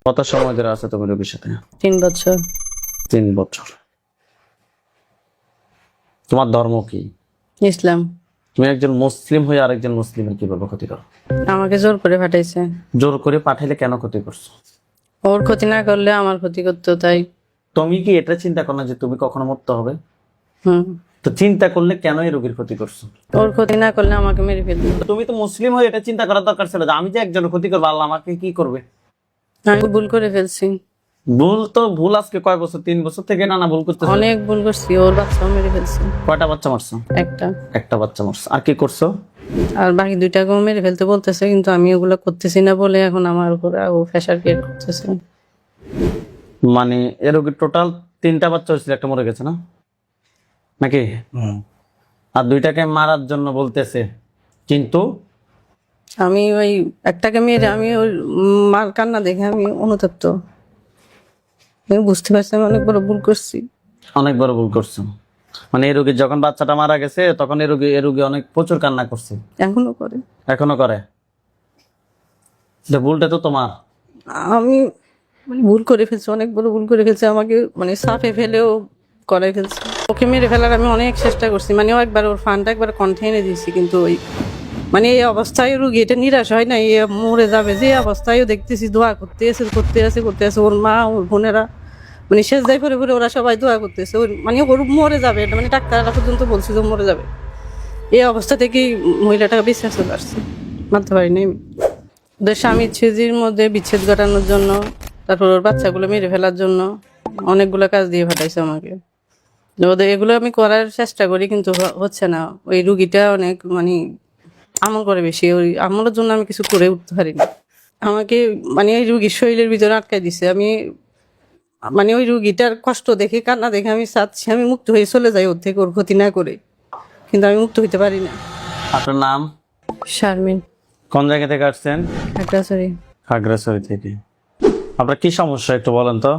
কত সময় ধরে আছে তুমি রোগীর সাথে? 3 বছর। 3 বছর। তোমার ধর্ম কি? ইসলাম। তুমি একজন মুসলিম হয়ে আরেকজন মুসলিমের কিভাবে ক্ষতি করো? আমাকে জোর করে পাঠাইছে। জোর করে পাঠাইলে কেন ক্ষতি করছো? ওর ক্ষতি না করলে আমার ক্ষতি করতো, তাই। তুমি কি এটা চিন্তা করো না যে তুমি কখনো মরতে হবে? হুম। তো চিন্তা করলে কেন এই রোগীর ক্ষতি করছো? ওর ক্ষতি না করলে আমাকে মেরে ফেলতো। তো তুমি তো মুসলিম হয়ে এটা চিন্তা করার দরকার ছিল যে আমি যে একজনের ক্ষতি করবো, আল্লাহ আমাকে কি করবে? আমি ভুল করে ফেলছি। ভুল আজকে কয় বছর? 3 বছর থেকে নানা ভুল করতেছো। অনেক ভুল করছি, ওর বাচ্চাও মেরে ফেলছি। কয়টা বাচ্চা মারছো? একটা। একটা বাচ্চা মারছো। আর কি করছো? আর বাকি 2টাকেও মেরে ফেলতে বলতেছে, কিন্তু আমি ওগুলো করতেছি না বলে এখন আমার উপরে ও প্রেশার ক্রিয়েট করতেছে। মানে এ রোগীর টোটাল 3টা বাচ্চা হয়েছিল, একটা মরে গেছে না নাকি? আর 2টাকে মারার জন্য বলতেছে, কিন্তু আমি ওই একটাকে মেরে আমি ওই মার কান্না দেখে আমি অনুতপ্ত। আমি বুঝতে পারছি আমি অনেক বড় ভুল করছি। অনেক বড় ভুল করছো। মানে এই রোগীর যখন বাচ্চাটা মারা গেছে তখন এই রোগী অনেক প্রচুর কান্না করছে। এখনো করে। এখনো করে? ভুলটা তো তোমার। আমি মানে ভুল করে ফেলছি, অনেক বড় ভুল করে ফেলছি। আমাকে মানে সাফে ফেলেও করাই ফেলছি। ওকে মেরে ফেলার আমি অনেক চেষ্টা করছি, মানে ও একবার ওর ফানটা একবার কণ্ঠে এনে দিয়েছি, কিন্তু ওই মানে এই অবস্থায় রুগী এটা নিরাশ হয় না, এ মরে যাবে যে অবস্থায়ও দেখতেছি দোয়া করতে আছে ওর মা ওর বোনেরা, মানে শেষ দায় পরে পরে ওরা সবাই দোয়া করতেছে ওর, মানে ওর মরে যাবে এটা, মানে ডাক্তাররা পর্যন্ত বলছে যে মরে যাবে। এই অবস্থা থেকেই মহিলাটাকে বিশ্বাস চলে আসছে, মানতে পারিনি আমি। ওদের স্বামী স্ত্রীর মধ্যে বিচ্ছেদ ঘটানোর জন্য, তারপর ওর বাচ্চাগুলো মেরে ফেলার জন্য অনেকগুলো কাজ দিয়ে পাঠাইছে আমাকে। ওদের এগুলো আমি করার চেষ্টা করি, কিন্তু হচ্ছে না। ওই রুগীটা অনেক মানে আমল করে বেশি, ওই আমলের জন্য আমি কিছু করে উঠতে পারি না। আমাকে মানে এই রুগীর শরীরের ভিতরে আটকাই দিছে। আমি মানে ওই রুগীটার কষ্ট দেখে কান্না দেখে আমি চাচ্ছি আমি মুক্ত হয়ে চলে যাই ওর থেকে, ওর ক্ষতি না করে, কিন্তু আমি মুক্ত হইতে পারি না। আপনার নাম? শারমিন। কোন জায়গা থেকে আসছেন? খাগড়াছড়ি। খাগড়াছড়ি থেকে। আপনার কি সমস্যা একটু বলেন তো?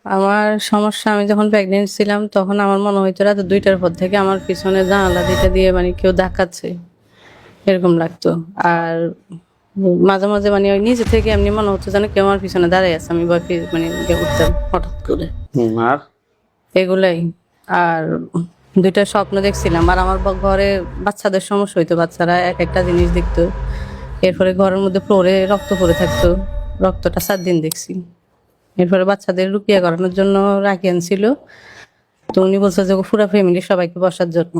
আমার সমস্যা, আমি যখন প্রেগনেন্ট ছিলাম তখন আমার মনে হইতো রাত 2টার পর থেকে আমার পিছনে জানালা দিকে দিয়ে মানে কেউ ধাক্কাচ্ছে, এরকম লাগতো। আর মাঝে মাঝে মানে ওই নিচে থেকে এমনি মনে হতো যেন কেউ আমার পিছনে দাঁড়াই আছে, আমি ভয় পেয়ে মানে উঠতাম হঠাৎ করে, আর এগুলাই। আর 2টা স্বপ্ন দেখছিলাম। আর আমার ঘরে বাচ্চাদের সমস্যা হইতো, বাচ্চারা এক একটা জিনিস দেখতো। এরপরে ঘরের মধ্যে ফ্লোরে রক্ত পড়ে থাকতো, রক্তটা 7 দিন দেখছি। এরপরে বাচ্চাদের রুকিয়া করানোর জন্য রাখি আনছিল, তো উনি বলছে যে পুরো ফ্যামিলি সবাইকে বসার জন্য।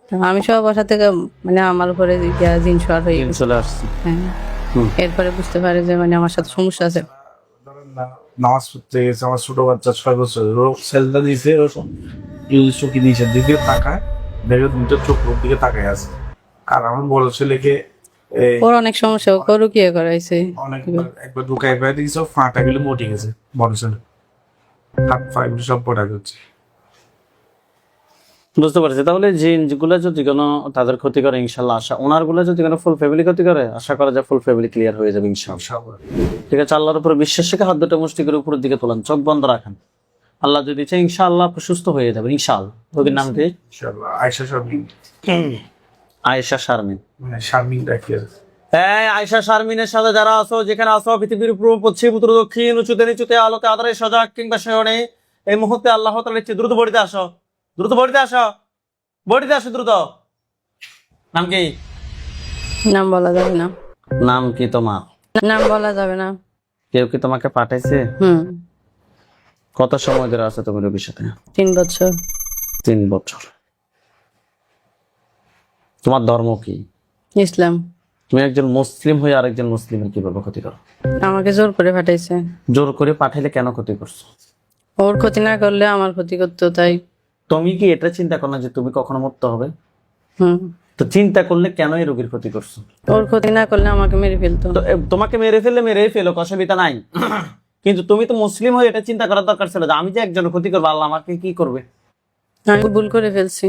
তো আমি সব বসা থেকে মানে আমার উপরে জিন শোয়ার হয়ে গেছে। চলে আসছে। হ্যাঁ। এরপরে বুঝতে পারে যে মানে আমার সাথে সমস্যা আছে। নামাজ পড়তে গেছে আমার ছোট বাচ্চা 6 বছর, ও সেলটা দিয়েছে, ও চোখে নিচের দিকে তাকায়, দেখে দুটো চোখ ওর দিকে তাকায় আছে। আর আমার বড় ছেলেকে ওর অনেক সমস্যা, ওকে রুকিয়া করাইছে। একবার ঢুকাই পাই দিয়েছে, ফাটা গুলো মটি গেছে, বড় ছেলে হাত পা এগুলো সব পড়া যাচ্ছে। বুঝতে পারছি। তাহলে জিনগুলো যদি কোনো তাদের ক্ষতি করে, ইনশাল্লাহ আশা ওনার গুলো যদি কোনো ফুল ফ্যামিলি ক্ষতি করে, আশা করা যায় ফুল ফ্যামিলি ক্লিয়ার হয়ে যাবে ইনশাল্লাহ। ঠিক আছে, আল্লাহর উপরে বিশ্বাস রেখে হাত দুটো মুষ্টি করে উপরের দিকে তোলেন, চোখ বন্ধ রাখেন। আল্লাহ যদি চাই ইনশাআল্লাহ সুস্থ হয়ে যাবে ইনশাআল্লাহ। রোগীর নাম কি? ইনশাআল্লাহ আয়েশা শারমিন। আয়েশা শারমিন। শারমিন ডাকিয়ে হ্যাঁ, আয়েশা শারমিনের সাথে যারা আছো, যেখানে আছো, পৃথিবীর পূর্ব পশ্চিম উত্তর দক্ষিণ, উঁচুতে নিচুতে, আলোতে আধারে, সজাগ কিংবা শয়নে, এই মুহূর্তে আল্লাহ তাআলা ইচ্ছে দ্রুত বডিতে আসো, দ্রুত বডিতে আসো, বডিতে আসো দ্রুত। নাম কি? নাম বলা যাবে না। নাম কি তোমার? নাম বলা যাবে না। কেউ কি তোমাকে পাঠাইছে? কত সময় ধরে আছো তুমি রোগীর সাথে? 3 বছর। 3 বছর। তোমার ধর্ম কি? ইসলাম। তুমি একজন মুসলিম হয়ে আরেকজন মুসলিমের কিভাবে ক্ষতি করো? আমাকে জোর করে পাঠাইছে। জোর করে পাঠাইলে কেন ক্ষতি করছো? ওর ক্ষতি না করলে আমার ক্ষতি করতো, তাই। তুমি কি এটা চিন্তা করো না যে তুমি কখনো মরতে হবে? হুম। তো চিন্তা করলে কেন এই রোগীর ক্ষতি করছো? ওর ক্ষতি না করলে আমাকে মেরে ফেলতো। তো তোমাকে মেরে ফেললে মেরেই ফেলো, অসুবিধা নাই। কিন্তু তুমি তো মুসলিম হয়ে এটা চিন্তা করার দরকার ছিল যে আমি যে একজনের ক্ষতি করবো, আল্লাহ আমাকে কি করবে? আমি ভুল করে ফেলছি।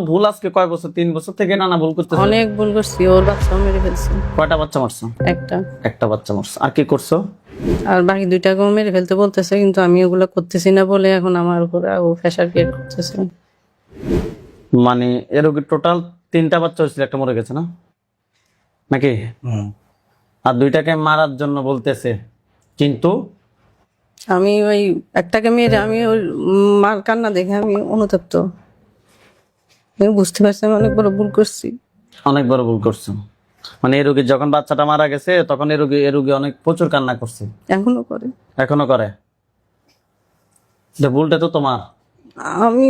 ভুল আজকে কয় বছর? 3 বছর থেকে নানা ভুল করতেছো। অনেক ভুল করছি, ওর বাচ্চাও মেরে ফেলছি। কয়টা বাচ্চা মারছো? একটা। একটা বাচ্চা মারছো। আর কি করছো? আর বাকি 2টাকেও মেরে ফেলতে বলতেছে, কিন্তু আমি ওগুলো করতেছি না বলে এখন আমার উপরে ও প্রেশার ক্রিয়েট করতেছে। মানে এ রোগীর টোটাল 3টা বাচ্চা হয়েছিল, একটা মরে গেছে না নাকি? আর দুইটাকে মারার জন্য বলতেছে, কিন্তু আমি ওই একটাকে মেরে আমি ওই মার কান্না দেখে আমি অনুতপ্ত। আমি বুঝতে পারছি আমি অনেক বড় ভুল করছি। অনেক বড় ভুল করছো। মানে এই রোগী যখন বাচ্চাটা মারা গেছে তখন এই রোগী অনেক প্রচুর কান্না করছে, এখনো করে। এখনো করে। ভুলটা তো তোমার। আমি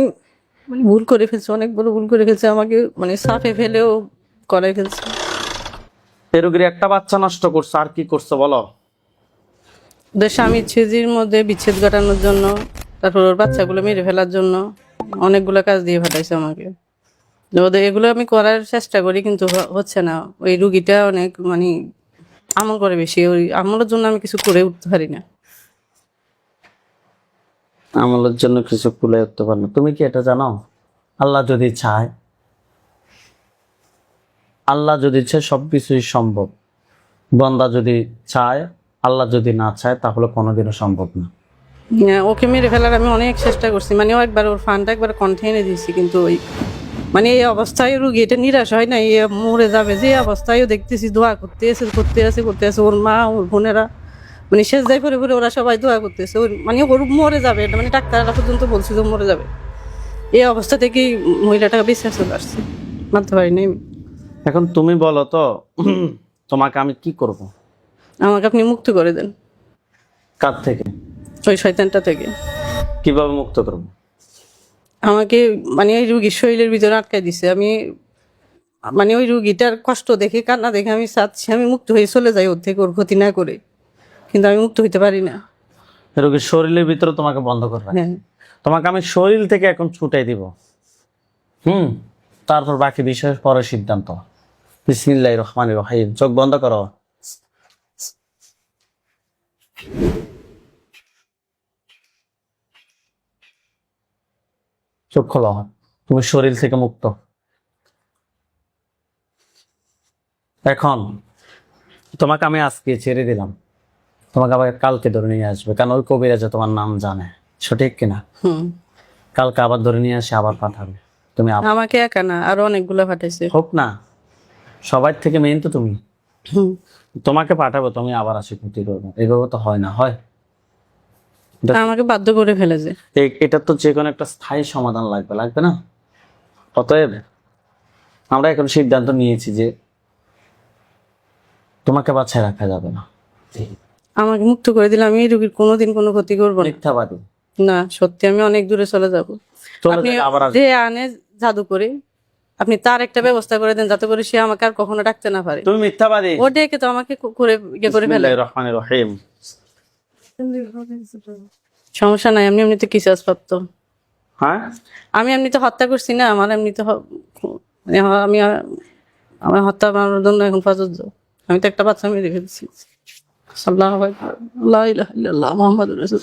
মানে ভুল করে ফেলছি, অনেক বড় ভুল করে ফেলছি, আমাকে মানে সাফে ফেলেও করাই ফেলছে। এই রোগীর একটা বাচ্চা নষ্ট করছো, আর কি করছো বলো? ওদের স্বামী ছেজির মধ্যে বিচ্ছেদ ঘটানোর জন্য, তারপর ওর বাচ্চাগুলো মেরে ফেলার জন্য অনেকগুলো কাজ দিয়ে পাঠাইছে আমাকে। ওদের এগুলো আমি করার চেষ্টা করি কিন্তু হচ্ছে না। ওই রুগীটা অনেক মানে আমল করে বেশি, ওই আমলের জন্য আমি কিছু করে উঠতে পারি না। আমলের জন্য কিছু কুলে উঠতে পারো না। তুমি কি এটা জানো? আল্লাহ যদি চায়, আল্লাহ যদি চায় সবকিছুই সম্ভব। বান্দা যদি চায়, আল্লাহ যদি না চায় তাহলে কোনোদিনও সম্ভব না। ওকে মেরে ফেলার আমি অনেক চেষ্টা করছি, মানে ও একবার ওর ফান্ডটা একবার কণ্ঠে এনে দিয়েছি, কিন্তু ওই মানে এই অবস্থায় রুগী এটা নিরাশ হয় না, এ মরে যাবে যে অবস্থায়ও দেখতেছি দোয়া করতে আছে ওর মা ওর বোনেরা, মানে শেষ যাই পরে পরে ওরা সবাই দোয়া করতেছে ওর, মানে ওর মরে যাবে এটা, মানে ডাক্তাররা পর্যন্ত বলছিল মরে যাবে। এই অবস্থা থেকেই মহিলাটাকে বিশ্বাস চলে আসছে, মানতে পারি নাই আমি। এখন তুমি বলো তো, তোমাকে আমি কি করব? আমাকে আপনি মুক্ত করে দেন কার থেকে? ওই শয়তানটা থেকে। কিভাবে মুক্ত করবো? আমাকে মানে এই রুগীর শরীরের ভিতরে আটকাই দিছে। আমি মানে ওই রুগীটার কষ্ট দেখে কান্না দেখে আমি চাচ্ছি আমি মুক্ত হয়ে চলে যাই ওর থেকে, ওর ক্ষতি না করে, কিন্তু আমি মুক্ত হইতে পারি না। রোগীর শরীরের ভিতরে তোমাকে বন্ধ করবে। হ্যাঁ, তোমাকে আমি শরীর থেকে এখন ছুটাই দিব। তারপর বাকি বিষয়ের পরে সিদ্ধান্ত। বিসমিল্লাহির রহমানির রহিম। চোখ বন্ধ করো। চোখ খোলো। তুমি শরীর থেকে মুক্ত। এখন তোমাকে আমি আজকে ছেড়ে দিলাম, তোমাকে আবার কালকে ধরে নিয়ে আসবে, কারণ ওই কবিরাজে তোমার নাম জানে, সঠিক কিনা? কালকে আবার ধরে নিয়ে আসে আবার পাঠাবে। তুমি আমাকে একা না আরো অনেকগুলো পাঠাইছে। হোক না, সবার থেকে মেইন তো তুমি। হুম। তোমাকে পাঠাবো, তুমি আবার আসি ক্ষতি করবো, এইভাবে তো হয় না। হয় আমাকে বাধ্য করে ফেলেছে। এটা তো যে কোনো একটা স্থায়ী সমাধান লাগবে, লাগবে না? অতএব আমরা এখন সিদ্ধান্ত নিয়েছি যে তোমাকে বাছাই রাখা যাবে না। আমাকে মুক্ত করে দিলে আমি এই রুগীর কোনোদিন কোনো ক্ষতি করবো না। মিথ্যাবাদী। না, সত্যি আমি অনেক দূরে চলে যাব। চলে আপনি যাবে, আবার আসবে। যে আনে জাদু করে আপনি তার একটা ব্যবস্থা করে দেন যাতে করে সে আমাকে আর কখনো ডাকতে না পারে। তুমি মিথ্যাবাদী। ও ডেকে তো আমাকে করে ইয়ে করে ফেলে। বিসমিল্লাহির রহমানির রহিম। সমস্যা নাই, আমি এমনিতে কি প্রাপ্ত। হ্যাঁ, আমি এমনিতে হত্যা করছি না, আমার এমনিতে আমি আমার হত্যা আমার জন্য এখন প্রযোজ্য। আমি তো একটা বাচ্চা মেরে ফেলছি। আল্লাহু আকবার, লা ইলাহা ইল্লাল্লাহ মুহাম্মাদুর রাসূল।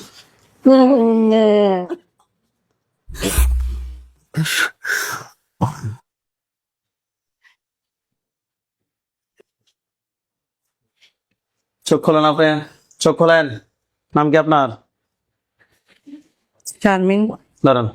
চোখ খোলেন আপনি, চোখ খোলেন। নাম কি আপনার? শারমিন। দাঁড়ান।